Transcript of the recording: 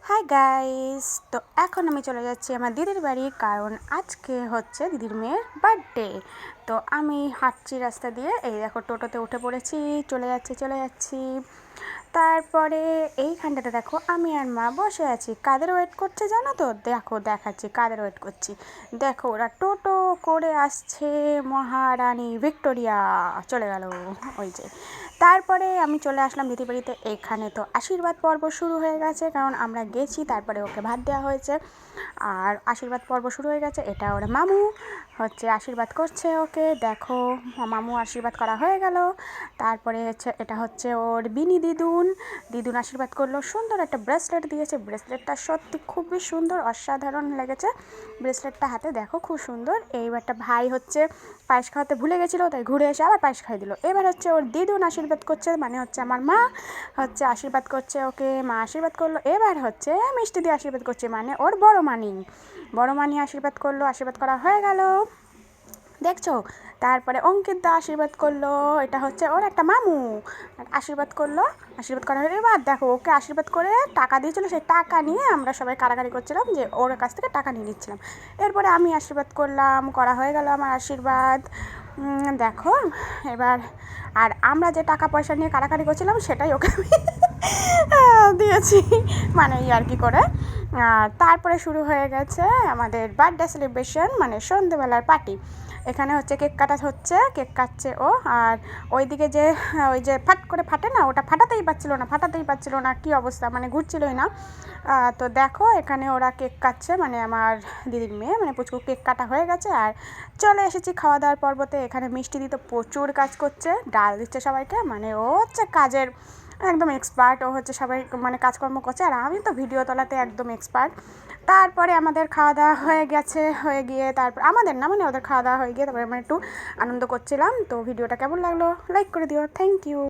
Hi guys, তো এখন আমি চলে যাচ্ছি আমার দিদির বাড়ি, কারণ আজকে হচ্ছে দিদির মেয়ের বার্থডে। তো আমি হাঁটছি রাস্তা দিয়ে, এই দেখো টোটোতে উঠে পড়েছি, চলে যাচ্ছি। তারপরে এইখানটাতে দেখো আমি আর মা বসে আছি, কাদের ওয়েট করছে জানো তো? দেখো দেখাচ্ছি কাদের ওয়েট করছি। দেখো ওরা টোটো করে আসছে, মহারানী ভিক্টোরিয়া চলে গেল ওই যে। তারপরে আমি চলে আসলাম দিদি বাড়িতে। এখানে তো আশীর্বাদ পর্ব শুরু হয়ে গেছে, কারণ আমরা গেছি, তারপরে ওকে ভাত দেওয়া হয়েছে আর আশীর্বাদ পর্ব শুরু হয়ে গেছে। এটা ওর মামু হচ্ছে আশীর্বাদ করছে ওকে, দেখো মামু আশীর্বাদ করা হয়ে গেল। তারপরে হচ্ছে এটা হচ্ছে ওর বিনি দিদুন আশীর্বাদ করলো, সুন্দর একটা ব্রেসলেট দিয়েছে, ব্রেসলেটটা সত্যি খুবই সুন্দর, অসাধারণ লেগেছে ব্রেসলেটটা হাতে, দেখো খুব সুন্দর। এইবারটা ভাই হচ্ছে পায়েস খাওয়াতে ভুলে গেছিলো, তাই ঘুরে এসে আবার পায়েস খাইয়ে দিল। এবার হচ্ছে ওর দিদুন আশীর্বাদ করছে, মানে হচ্ছে আমার মা হচ্ছে আশীর্বাদ করছে ওকে, মা আশীর্বাদ করলো। এবার হচ্ছে মিষ্টি দিয়ে আশীর্বাদ করছে, মানে ওর বড় মানি আশীর্বাদ করলো, আশীর্বাদ করা হয়ে গেল দেখছো। তারপরে অঙ্কিত দা আশীর্বাদ করলো, এটা হচ্ছে ওর একটা মামু আশীর্বাদ করলো, আশীর্বাদ করা হয়ে এবার দেখো ওকে আশীর্বাদ করে টাকা দিয়েছিলো, সেই টাকা নিয়ে আমরা সবাই কাড়াকাড়ি করছিলাম যে ওর কাছ থেকে টাকা নিয়ে নিচ্ছিলাম। এরপরে আমি আশীর্বাদ করলাম, করা হয়ে গেল আমার আশীর্বাদ। দেখো এবার আর আমরা যে টাকা পয়সা নিয়ে কাড়াকাড়ি করছিলাম সেটাই ওকে আমি দিয়েছি, মানে আর কি করে। আর তারপরে শুরু হয়ে গেছে আমাদের বার্থডে সেলিব্রেশন, মানে সন্ধেবেলার পার্টি। এখানে হচ্ছে কেক কাটা হচ্ছে, কেক কাটছে ও, আর ওইদিকে যে ওই যে ফাট করে ফাটে না, ওটা ফাটাতেই পারছিল না, কী অবস্থা, মানে ঘুরছিলই না। তো দেখো এখানে ওরা কেক কাটছে, মানে আমার দিদির মেয়ে মানে পুচকু কেক কাটা হয়ে গেছে। আর চলে এসেছি খাওয়া দাওয়ার পর্বতে। এখানে মিষ্টি দিতে প্রচুর কাজ করছে, ডাল দিচ্ছে সবাইকে, মানে ও হচ্ছে কাজের একদম এক্সপার্ট, ও হচ্ছে সবাই মানে কাজকর্ম করছে, আর আমি তো ভিডিও তোলাতে একদম এক্সপার্ট। তারপরে আমাদের খাওয়া দাওয়া হয়ে গিয়ে তারপর আমাদের না মানে ওদের খাওয়া দাওয়া হয়ে গিয়ে তারপরে আমরা একটু আনন্দ করছিলাম। তো ভিডিওটা কেমন লাগলো লাইক করে দিও, থ্যাংক ইউ।